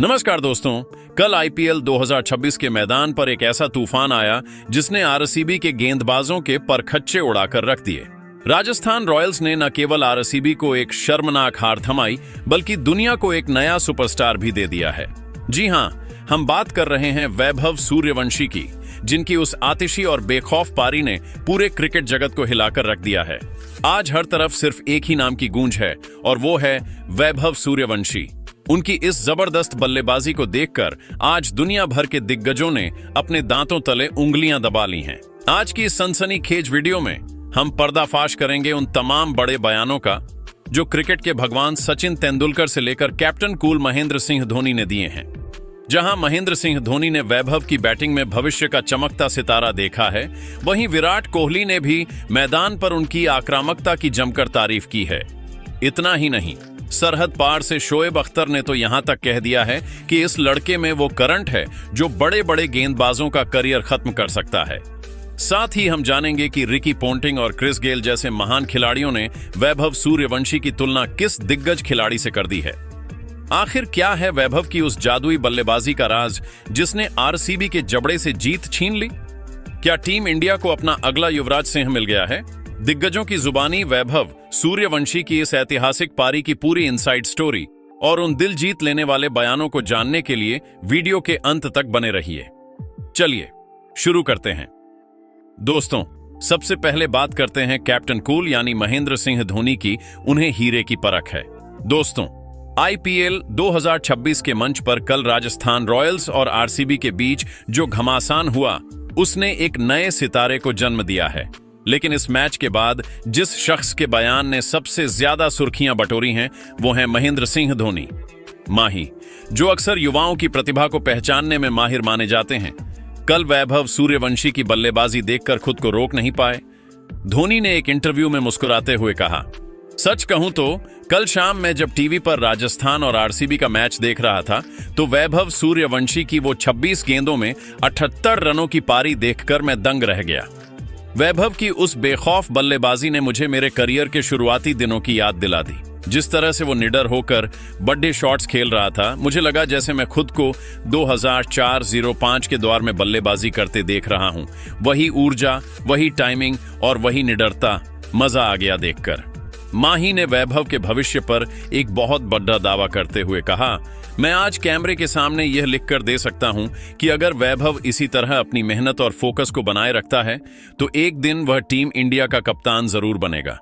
नमस्कार दोस्तों, कल आईपीएल 2026 के मैदान पर एक ऐसा तूफान आया जिसने आरसीबी के गेंदबाजों के परखच्चे उड़ाकर रख दिए। राजस्थान रॉयल्स ने न केवल आरसीबी को एक शर्मनाक हार थमाई बल्कि दुनिया को एक नया सुपरस्टार भी दे दिया है। जी हां, हम बात कर रहे हैं वैभव सूर्यवंशी की, जिनकी उस आतिशी और बेखौफ पारी ने पूरे क्रिकेट जगत को हिलाकर रख दिया है। आज हर तरफ सिर्फ एक ही नाम की गूंज है और वो है वैभव सूर्यवंशी। उनकी इस जबरदस्त बल्लेबाजी को देखकर आज दुनिया भर के दिग्गजों ने अपने दांतों तले उंगलियां दबा ली हैं। आज की इस सनसनीखेज वीडियो में हम पर्दाफाश करेंगे उन तमाम बड़े बयानों का जो क्रिकेट के भगवान सचिन तेंदुलकर से लेकर कैप्टन कूल महेंद्र सिंह धोनी ने दिए हैं। जहां महेंद्र सिंह धोनी ने वैभव की बैटिंग में भविष्य का चमकता सितारा देखा है, वहीं विराट कोहली ने भी मैदान पर उनकी आक्रामकता की जमकर तारीफ की है। इतना ही नहीं, सरहद पार से शोएब अख्तर ने तो यहां तक कह दिया है कि इस लड़के में वो करंट है जो बड़े बड़े गेंदबाजों का करियर खत्म कर सकता है। साथ ही हम जानेंगे कि रिकी पोंटिंग और क्रिस गेल जैसे महान खिलाड़ियों ने वैभव सूर्यवंशी की तुलना किस दिग्गज खिलाड़ी से कर दी है। आखिर क्या है वैभव की उस जादुई बल्लेबाजी का राज जिसने आरसीबी के जबड़े से जीत छीन ली? क्या टीम इंडिया को अपना अगला युवराज सिंह मिल गया है? दिग्गजों की जुबानी वैभव सूर्यवंशी की इस ऐतिहासिक पारी की पूरी इनसाइड स्टोरी और उन दिल जीत लेने वाले बयानों को जानने के लिए वीडियो के अंत तक बने रहिए। चलिए शुरू करते हैं। दोस्तों, सबसे पहले बात करते हैं कैप्टन कूल यानी महेंद्र सिंह धोनी की। उन्हें हीरे की परख है। दोस्तों, आईपीएल 2026 के मंच पर कल राजस्थान रॉयल्स और आरसीबी के बीच जो घमासान हुआ, उसने एक नए सितारे को जन्म दिया है। लेकिन इस मैच के बाद जिस शख्स के बयान ने सबसे ज्यादा सुर्खियां बटोरी हैं, वो है महेंद्र सिंह धोनी, माही, जो अक्सर युवाओं की प्रतिभा को पहचानने में माहिर माने जाते हैं। कल वैभव सूर्यवंशी की बल्लेबाजी देखकर खुद को रोक नहीं पाए। धोनी ने एक इंटरव्यू में मुस्कुराते हुए कहा, सच कहूं तो कल शाम मैं जब टीवी पर राजस्थान और आरसीबी का मैच देख रहा था तो वैभव सूर्यवंशी की वो 26 गेंदों में 78 रनों की पारी देखकर मैं दंग रह गया। वैभव की उस बेखौफ बल्लेबाजी ने मुझे मेरे करियर के शुरुआती दिनों की याद दिला दी। जिस तरह से वो निडर होकर बड़े शॉट्स खेल रहा था, मुझे लगा जैसे मैं खुद को 2004-05 के दौर में बल्लेबाजी करते देख रहा हूं। वही ऊर्जा, वही टाइमिंग और वही निडरता, मजा आ गया देखकर। माही ने वैभव के भविष्य पर एक बहुत बड़ा दावा करते हुए कहा, मैं आज कैमरे के सामने यह लिखकर दे सकता हूं कि अगर वैभव इसी तरह अपनी मेहनत और फोकस को बनाए रखता है तो एक दिन वह टीम इंडिया का कप्तान जरूर बनेगा।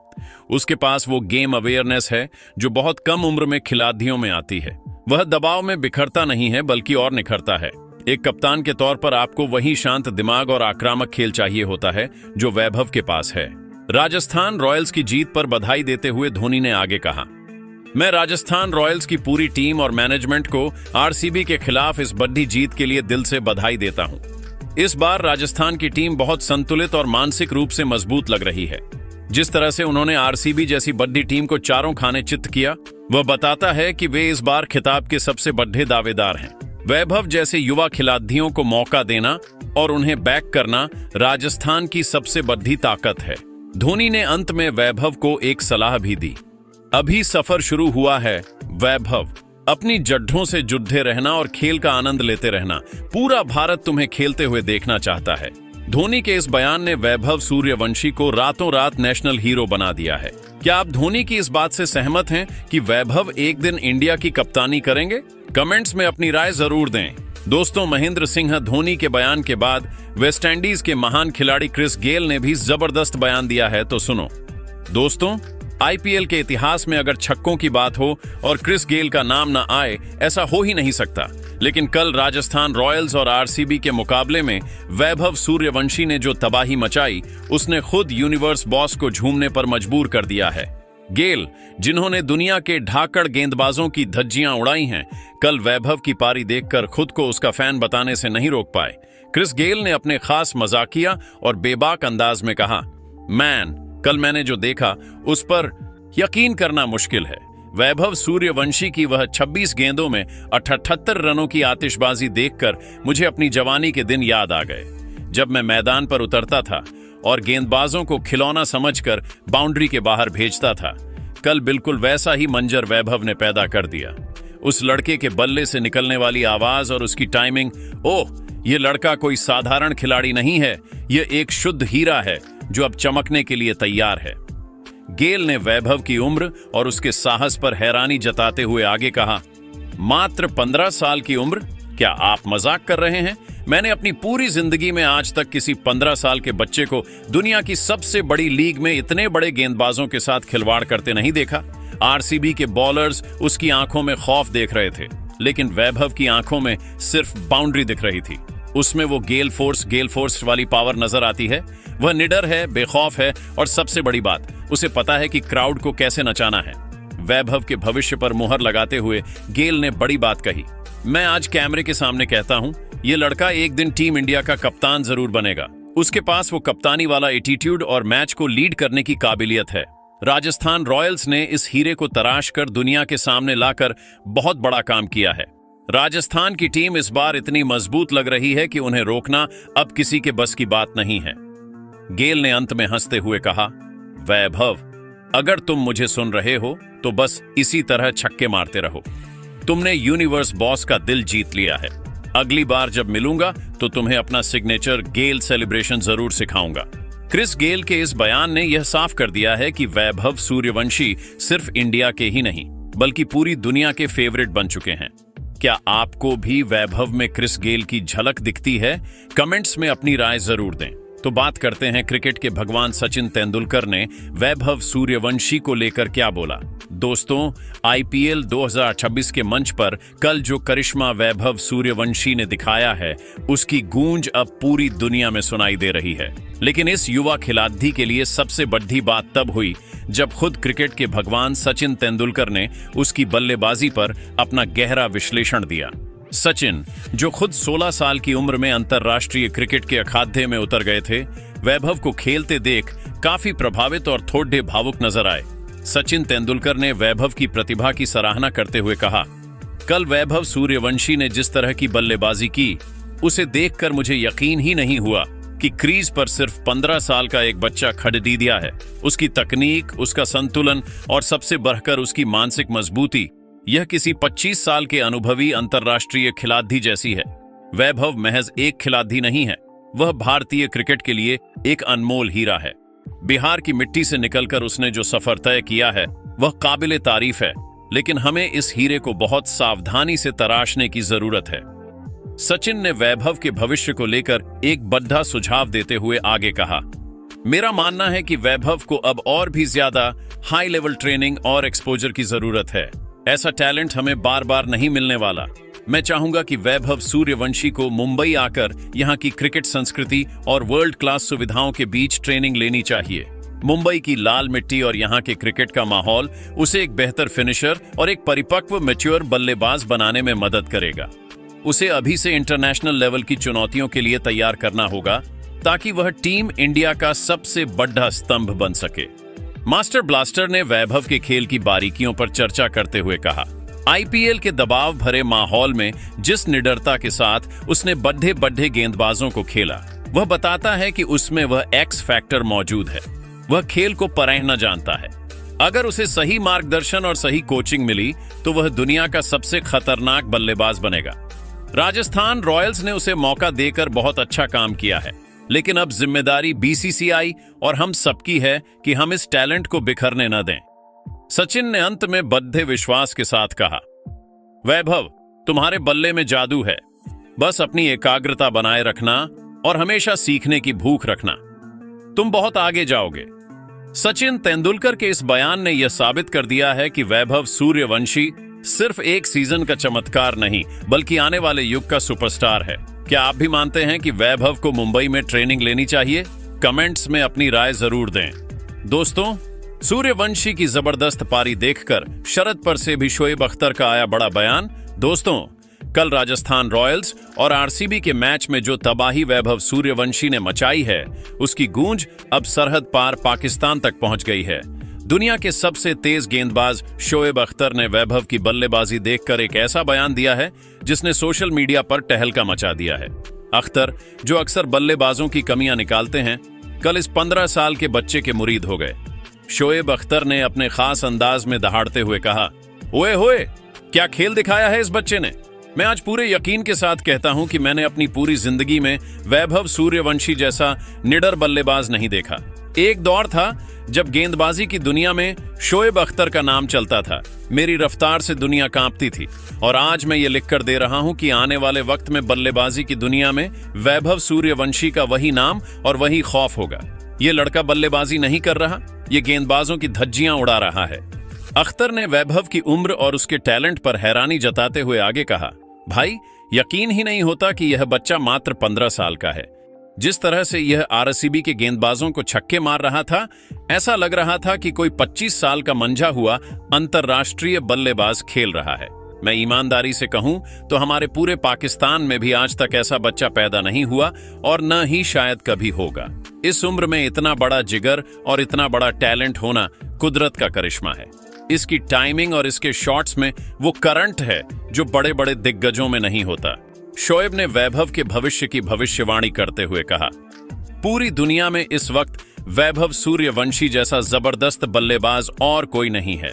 उसके पास वो गेम अवेयरनेस है जो बहुत कम उम्र में खिलाड़ियों में आती है। वह दबाव में बिखरता नहीं है बल्कि और निखरता है। एक कप्तान के तौर पर आपको वही शांत दिमाग और आक्रामक खेल चाहिए होता है जो वैभव के पास है। राजस्थान रॉयल्स की जीत पर बधाई देते हुए धोनी ने आगे कहा, मैं राजस्थान रॉयल्स की पूरी टीम और मैनेजमेंट को आरसीबी के खिलाफ इस बड़ी जीत के लिए दिल से बधाई देता हूं। इस बार राजस्थान की टीम बहुत संतुलित और मानसिक रूप से मजबूत लग रही है। जिस तरह से उन्होंने आरसीबी जैसी बड़ी टीम को चारों खाने चित्त किया, वह बताता है कि वे इस बार खिताब के सबसे बड़े दावेदार हैं। वैभव जैसे युवा खिलाड़ियों को मौका देना और उन्हें बैक करना राजस्थान की सबसे बड़ी ताकत है। धोनी ने अंत में वैभव को एक सलाह भी दी, अभी सफर शुरू हुआ है वैभव, अपनी जड्ढों से जुड़े रहना और खेल का आनंद लेते रहना। पूरा भारत तुम्हें खेलते हुए देखना चाहता है। धोनी के इस बयान ने वैभव सूर्यवंशी को रातों रात नेशनल हीरो बना दिया है। क्या आप धोनी की इस बात से सहमत हैं कि वैभव एक दिन इंडिया की कप्तानी करेंगे? कमेंट्स में अपनी राय जरूर दें। दोस्तों, महेंद्र सिंह धोनी के बयान के बाद वेस्टइंडीज के महान खिलाड़ी क्रिस गेल ने भी जबरदस्त बयान दिया है, तो सुनो। दोस्तों, आईपीएल के इतिहास में अगर छक्कों की बात हो और क्रिस गेल का नाम ना आए, ऐसा हो ही नहीं सकता। लेकिन कल राजस्थान रॉयल्स और आरसीबी के मुकाबले में वैभव सूर्यवंशी ने जो तबाही मचाई, उसने खुद यूनिवर्स बॉस को झूमने पर मजबूर कर दिया है। गेल, जिन्होंने दुनिया के ढाकड़ गेंदबाजों की धज्जियां उड़ाई हैं, कल वैभव की पारी देखकर खुद को उसका फैन बताने से नहीं रोक पाए। क्रिस गेल ने अपने खास मजाकिया और बेबाक अंदाज में कहा, मैन, कल मैंने जो देखा उस पर यकीन करना मुश्किल है। वैभव सूर्यवंशी की वह 26 गेंदों में 78 रनों की आतिशबाजी देखकर मुझे अपनी जवानी के दिन याद आ गए, जब मैं मैदान पर उतरता था और गेंदबाजों को खिलौना समझकर बाउंड्री के बाहर भेजता था। कल बिल्कुल वैसा ही मंजर वैभव ने पैदा कर दिया। उस लड़के के बल्ले से निकलने वाली आवाज और उसकी टाइमिंग, ओह, ये लड़का कोई साधारण खिलाड़ी नहीं है, ये एक शुद्ध हीरा है जो अब चमकने के लिए तैयार है। गेल ने वैभव की उम्र और उसके साहस पर हैरानी जताते हुए आगे कहा, मात्र 15 साल की उम्र? क्या आप मजाक कर रहे हैं? मैंने अपनी पूरी जिंदगी में आज तक किसी 15 साल के बच्चे को दुनिया की सबसे बड़ी लीग में इतने बड़े गेंदबाजों के साथ खिलवाड़ करते नहीं देखा। आरसीबी के बॉलर्स उसकी आंखों में खौफ देख रहे थे, लेकिन वैभव की आंखों में सिर्फ बाउंड्री दिख रही थी। उसमें वो गेल फोर्स वाली पावर नजर आती है। वह निडर है, बेखौफ है और सबसे बड़ी बात, उसे पता है कि क्राउड को कैसे नचाना है। वैभव के भविष्य पर मुहर लगाते हुए गेल ने बड़ी बात कही, मैं आज कैमरे के सामने कहता हूं, ये लड़का एक दिन टीम इंडिया का कप्तान जरूर बनेगा। उसके पास वो कप्तानी वाला एटीट्यूड और मैच को लीड करने की काबिलियत है। राजस्थान रॉयल्स ने इस हीरे को तराश कर दुनिया के सामने लाकर बहुत बड़ा काम किया है। राजस्थान की टीम इस बार इतनी मजबूत लग रही है कि उन्हें रोकना अब किसी के बस की बात नहीं है। गेल ने अंत में हंसते हुए कहा, वैभव, अगर तुम मुझे सुन रहे हो तो बस इसी तरह छक्के मारते रहो। तुमने यूनिवर्स बॉस का दिल जीत लिया है। अगली बार जब मिलूंगा तो तुम्हें अपना सिग्नेचर गेल सेलिब्रेशन जरूर सिखाऊंगा। क्रिस गेल के इस बयान ने यह साफ कर दिया है कि वैभव सूर्यवंशी सिर्फ इंडिया के ही नहीं बल्कि पूरी दुनिया के फेवरेट बन चुके हैं। क्या आपको भी वैभव में क्रिस गेल की झलक दिखती है? कमेंट्स में अपनी राय जरूर दें। तो बात करते हैं क्रिकेट के भगवान सचिन तेंदुलकर ने वैभव सूर्यवंशी को लेकर क्या बोला। दोस्तों, आईपीएल 2026 के मंच पर कल जो करिश्मा वैभव सूर्यवंशी ने दिखाया है, उसकी गूंज अब पूरी दुनिया में सुनाई दे रही है। लेकिन इस युवा खिलाड़ी के लिए सबसे बड़ी बात तब हुई जब खुद क्रिकेट के भगवान सचिन तेंदुलकर ने उसकी बल्लेबाजी पर अपना गहरा विश्लेषण दिया। सचिन, जो खुद 16 साल की उम्र में अंतर्राष्ट्रीय क्रिकेट के अखाड़े में उतर गए थे, वैभव को खेलते देख काफी प्रभावित और थोड़े भावुक नजर आए। सचिन तेंदुलकर ने वैभव की प्रतिभा की सराहना करते हुए कहा, कल वैभव सूर्यवंशी ने जिस तरह की बल्लेबाजी की, उसे देखकर मुझे यकीन ही नहीं हुआ कि क्रीज पर सिर्फ 15 साल का एक बच्चा खड़ीदिया है। उसकी तकनीक, उसका संतुलन और सबसे बढ़कर उसकी मानसिक मजबूती, यह किसी 25 साल के अनुभवी अंतर्राष्ट्रीय खिलाड़ी जैसी है। वैभव महज एक खिलाड़ी नहीं है, वह भारतीय क्रिकेट के लिए एक अनमोल हीरा है। बिहार की मिट्टी से निकलकर उसने जो सफर तय किया है, वह काबिले तारीफ है, लेकिन हमें इस हीरे को बहुत सावधानी से तराशने की जरूरत है। सचिन ने वैभव के भविष्य को लेकर एक बड़ा सुझाव देते हुए आगे कहा, मेरा मानना है कि वैभव को अब और भी ज्यादा हाई लेवल ट्रेनिंग और एक्सपोजर की जरूरत है। ऐसा टैलेंट हमें बार बार नहीं मिलने वाला। मैं चाहूंगा कि वैभव सूर्यवंशी को मुंबई आकर यहाँ की क्रिकेट संस्कृति और वर्ल्ड क्लास सुविधाओं के बीच ट्रेनिंग लेनी चाहिए। मुंबई की लाल मिट्टी और यहाँ के क्रिकेट का माहौल उसे एक बेहतर फिनिशर और एक परिपक्व मैच्योर बल्लेबाज बनाने में मदद करेगा। उसे अभी से इंटरनेशनल लेवल की चुनौतियों के लिए तैयार करना होगा ताकि वह टीम इंडिया का सबसे बड़ा स्तंभ बन सके। मास्टर ब्लास्टर ने वैभव के खेल की बारीकियों पर चर्चा करते हुए कहा, आईपीएल के दबाव भरे माहौल में जिस निडरता के साथ उसने बड़े गेंदबाजों को खेला, वह बताता है कि उसमें वह एक्स फैक्टर मौजूद है। वह खेल को परखना जानता है। अगर उसे सही मार्गदर्शन और सही कोचिंग मिली तो वह दुनिया का सबसे खतरनाक बल्लेबाज बनेगा। राजस्थान रॉयल्स ने उसे मौका देकर बहुत अच्छा काम किया है, लेकिन अब जिम्मेदारी बीसीसीआई और हम सबकी है कि हम इस टैलेंट को बिखरने न दें। सचिन ने अंत में बद्धे विश्वास के साथ कहा, वैभव, तुम्हारे बल्ले में जादू है। बस अपनी एकाग्रता बनाए रखना और हमेशा सीखने की भूख रखना। तुम बहुत आगे जाओगे। सचिन तेंदुलकर के इस बयान ने यह साबित कर दिया है कि वैभव सूर्यवंशी सिर्फ एक सीजन का चमत्कार नहीं बल्कि आने वाले युग का सुपरस्टार है। क्या आप भी मानते हैं कि वैभव को मुंबई में ट्रेनिंग लेनी चाहिए? कमेंट्स में अपनी राय जरूर दें। दोस्तों, सूर्यवंशी की जबरदस्त पारी देखकर शरद पर से भी शोएब अख्तर का आया बड़ा बयान। दोस्तों, कल राजस्थान रॉयल्स और आरसीबी के मैच में जो तबाही वैभव सूर्यवंशी ने मचाई है, उसकी गूंज अब सरहद पार पाकिस्तान तक पहुंच गई है। दुनिया के सबसे तेज गेंदबाज शोएब अख्तर ने वैभव की बल्लेबाजी देखकर एक ऐसा बयान दिया है जिसने सोशल मीडिया पर टहलका मचा दिया है। अख्तर, जो अक्सर बल्लेबाजों की कमियां निकालते हैं, कल इस 15 साल के बच्चे के मुरीद हो गए। शोएब अख्तर ने अपने खास अंदाज में दहाड़ते हुए कहा, ओए होए, क्या खेल दिखाया है इस बच्चे ने। मैं आज पूरे यकीन के साथ कहता हूं कि मैंने अपनी पूरी जिंदगी में वैभव सूर्यवंशी जैसा निडर बल्लेबाज नहीं देखा। एक दौर था जब गेंदबाजी की दुनिया में शोएब अख्तर का नाम चलता था। मेरी रफ्तार से दुनिया कांपती थी और आज मैं ये लिखकर दे रहा हूं कि आने वाले वक्त में बल्लेबाजी की दुनिया में वैभव सूर्यवंशी का वही नाम और वही खौफ होगा। ये लड़का बल्लेबाजी नहीं कर रहा, ये गेंदबाजों की धज्जियां उड़ा रहा है। अख्तर ने वैभव की उम्र और उसके टैलेंट पर हैरानी जताते हुए आगे कहा, भाई यकीन ही नहीं होता कि यह बच्चा मात्र 15 साल का है। जिस तरह से यह आरसीबी के गेंदबाजों को छक्के मार रहा था, ऐसा लग रहा था कि कोई 25 साल का मंझा हुआ अंतर्राष्ट्रीय बल्लेबाज खेल रहा है। मैं ईमानदारी से कहूं तो हमारे पूरे पाकिस्तान में भी आज तक ऐसा बच्चा पैदा नहीं हुआ और न ही शायद कभी होगा। इस उम्र में इतना बड़ा जिगर और इतना बड़ा टैलेंट होना कुदरत का करिश्मा है। इसकी टाइमिंग और इसके शॉट्स में वो करंट है जो बड़े बड़े दिग्गजों में नहीं होता। शोएब ने वैभव के भविष्य की भविष्यवाणी करते हुए कहा, पूरी दुनिया में इस वक्त वैभव सूर्यवंशी जैसा जबरदस्त बल्लेबाज और कोई नहीं है।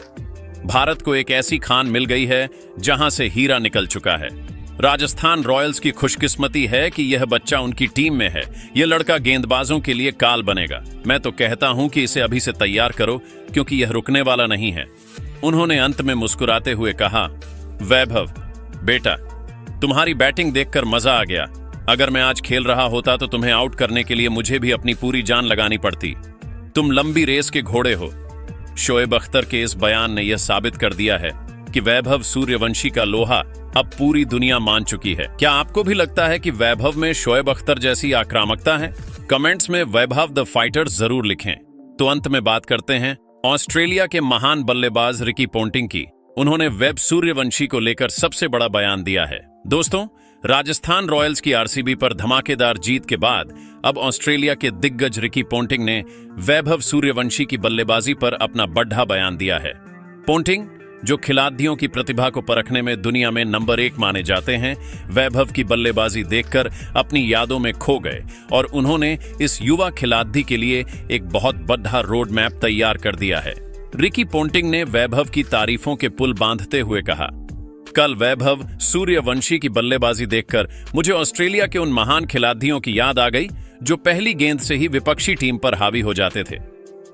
भारत को एक ऐसी खान मिल गई है जहां से हीरा निकल चुका है। राजस्थान रॉयल्स की खुशकिस्मती है कि यह बच्चा उनकी टीम में है। यह लड़का गेंदबाजों के लिए काल बनेगा। मैं तो कहता हूं कि इसे अभी से तैयार करो, क्योंकि यह रुकने वाला नहीं है। उन्होंने अंत में मुस्कुराते हुए कहा, वैभव बेटा, तुम्हारी बैटिंग देखकर मजा आ गया। अगर मैं आज खेल रहा होता तो तुम्हें आउट करने के लिए मुझे भी अपनी पूरी जान लगानी पड़ती। तुम लंबी रेस के घोड़े हो। शोएब अख्तर के इस बयान ने यह साबित कर दिया है कि वैभव सूर्यवंशी का लोहा अब पूरी दुनिया मान चुकी है। क्या आपको भी लगता है कि वैभव में शोएब अख्तर जैसी आक्रामकता है? कमेंट्स में वैभव द फाइटर जरूर लिखें। तो अंत में बात करते हैं ऑस्ट्रेलिया के महान बल्लेबाज रिकी पोंटिंग की। उन्होंने वैभव सूर्यवंशी को लेकर सबसे बड़ा बयान दिया है। दोस्तों, राजस्थान रॉयल्स की आरसीबी पर धमाकेदार जीत के बाद अब ऑस्ट्रेलिया के दिग्गज रिकी पोंटिंग ने वैभव सूर्यवंशी की बल्लेबाजी पर अपना बड़ा बयान दिया है। पोंटिंग, जो खिलाड़ियों की प्रतिभा को परखने में दुनिया में नंबर 1 माने जाते हैं, वैभव की बल्लेबाजी देखकर अपनी यादों में खो गए और उन्होंने इस युवा खिलाड़ी के लिए एक बहुत बड़ा रोड मैप तैयार कर दिया है। रिकी पोंटिंग ने वैभव की तारीफों के पुल बांधते हुए कहा, कल वैभव सूर्यवंशी की बल्लेबाजी देखकर मुझे ऑस्ट्रेलिया के उन महान खिलाड़ियों की याद आ गई जो पहली गेंद से ही विपक्षी टीम पर हावी हो जाते थे।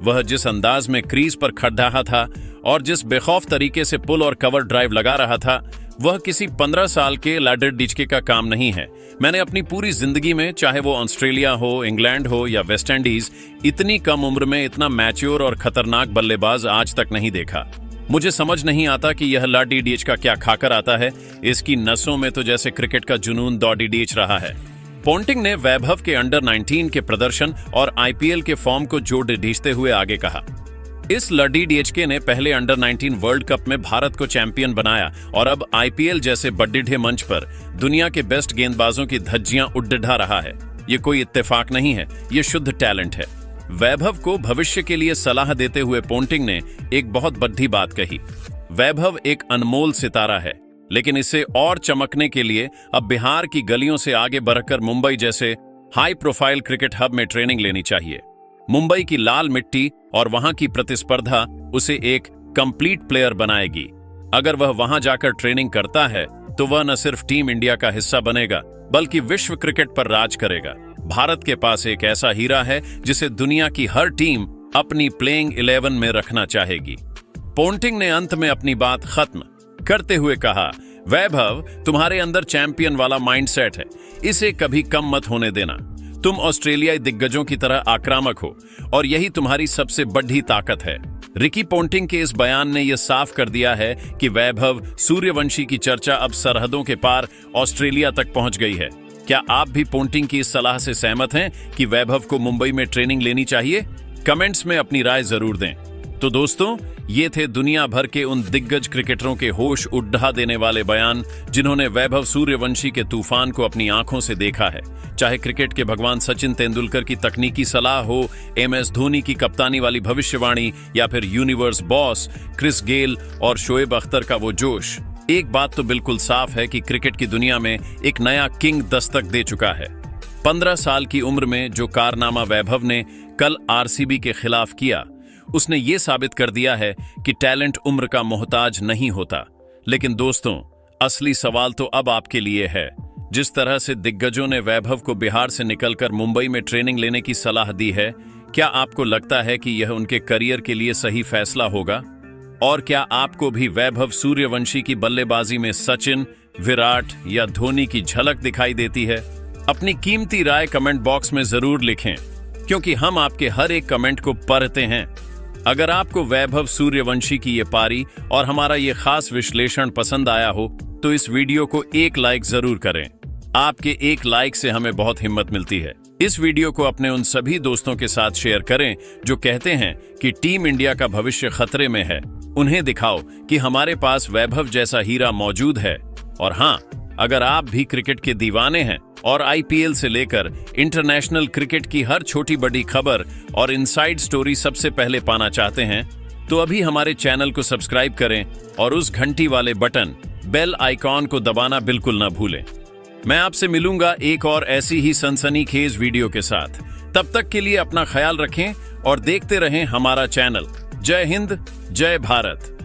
वह जिस अंदाज में क्रीज पर खड़ा रहा था और जिस बेखौफ तरीके से पुल और कवर ड्राइव लगा रहा था, वह किसी 15 साल के लैडर डिचके का काम नहीं है। मैंने अपनी पूरी जिंदगी में, चाहे वो ऑस्ट्रेलिया हो, इंग्लैंड हो या वेस्ट इंडीज, इतनी कम उम्र में इतना मैच्योर और खतरनाक बल्लेबाज आज तक नहीं देखा। मुझे समझ नहीं आता कि यह लाडी डीच का क्या खाकर आता है। इसकी नसों में तो जैसे क्रिकेट का जुनून दौड़ी डीच रहा है। पोंटिंग ने वैभव के अंडर 19 के प्रदर्शन और आईपीएल के फॉर्म को जोड़ डीचते हुए आगे कहा, इस लड़ी डीएचके ने पहले अंडर 19 वर्ल्ड कप में भारत को चैंपियन बनाया और अब आईपीएल जैसे बड्ढे मंच पर दुनिया के बेस्ट गेंदबाजों की धज्जियां उड़ढ़ा रहा है। ये कोई इत्तेफाक नहीं है, ये शुद्ध टैलेंट है। वैभव को भविष्य के लिए सलाह देते हुए पोंटिंग ने एक बहुत बड़ी बात कही, वैभव एक अनमोल सितारा है, लेकिन इसे और चमकने के लिए अब बिहार की गलियों से आगे बढ़कर मुंबई जैसे हाई प्रोफाइल क्रिकेट हब में ट्रेनिंग लेनी चाहिए। मुंबई की लाल मिट्टी और वहां की प्रतिस्पर्धा उसे एक कंप्लीट प्लेयर बनाएगी। अगर वह वहां जाकर ट्रेनिंग करता है तो वह न सिर्फ टीम इंडिया का हिस्सा बनेगा बल्कि विश्व क्रिकेट पर राज करेगा। भारत के पास एक ऐसा हीरा है जिसे दुनिया की हर टीम अपनी प्लेइंग 11 में रखना चाहेगी। पोंटिंग ने अंत में अपनी बात खत्म करते हुए कहा, वैभव, तुम्हारे अंदर चैंपियन वाला माइंडसेट है, इसे कभी कम मत होने देना। तुम ऑस्ट्रेलियाई दिग्गजों की तरह आक्रामक हो और यही तुम्हारी सबसे बड़ी ताकत है। रिकी पोंटिंग के इस बयान ने यह साफ कर दिया है कि वैभव सूर्यवंशी की चर्चा अब सरहदों के पार ऑस्ट्रेलिया तक पहुंच गई है। क्या आप भी पोंटिंग की इस सलाह से सहमत हैं कि वैभव को मुंबई में ट्रेनिंग लेनी चाहिए? कमेंट्स में अपनी राय जरूर दें। तो दोस्तों, ये थे दुनिया भर के उन दिग्गज क्रिकेटरों के होश उड़ा देने वाले बयान जिन्होंने वैभव सूर्यवंशी के तूफान को अपनी आंखों से देखा है। चाहे क्रिकेट के भगवान सचिन तेंदुलकर की तकनीकी सलाह हो, एमएस धोनी की कप्तानी वाली भविष्यवाणी या फिर यूनिवर्स बॉस क्रिस गेल और शोएब अख्तर का वो जोश, एक बात तो बिल्कुल साफ है कि क्रिकेट की दुनिया में एक नया किंग दस्तक दे चुका है। 15 साल की उम्र में जो कारनामा वैभव ने कल आरसीबी के खिलाफ किया, उसने ये साबित कर दिया है कि टैलेंट उम्र का मोहताज नहीं होता। लेकिन दोस्तों, असली सवाल तो अब आपके लिए है। जिस तरह से दिग्गजों ने वैभव को बिहार से निकलकर मुंबई में ट्रेनिंग लेने की सलाह दी है, क्या आपको लगता है कि यह उनके करियर के लिए सही फैसला होगा? और क्या आपको भी वैभव सूर्यवंशी की बल्लेबाजी में सचिन, विराट या धोनी की झलक दिखाई देती है? अपनी कीमती राय कमेंट बॉक्स में जरूर लिखें, क्योंकि हम आपके हर एक कमेंट को पढ़ते हैं। अगर आपको वैभव सूर्यवंशी की ये पारी और हमारा ये खास विश्लेषण पसंद आया हो तो इस वीडियो को एक लाइक जरूर करें। आपके एक लाइक से हमें बहुत हिम्मत मिलती है। इस वीडियो को अपने उन सभी दोस्तों के साथ शेयर करें जो कहते हैं कि टीम इंडिया का भविष्य खतरे में है। उन्हें दिखाओ कि हमारे पास वैभव जैसा हीरा मौजूद है। और हाँ, अगर आप भी क्रिकेट के दीवाने हैं और आईपीएल से लेकर इंटरनेशनल क्रिकेट की हर छोटी बड़ी खबर और इनसाइड स्टोरी सबसे पहले पाना चाहते हैं, तो अभी हमारे चैनल को सब्सक्राइब करें और उस घंटी वाले बटन बेल आइकॉन को दबाना बिल्कुल न भूलें। मैं आपसे मिलूंगा एक और ऐसी ही सनसनीखेज वीडियो के साथ। तब तक के लिए अपना ख्याल रखें और देखते रहें हमारा चैनल। जय हिंद, जय भारत।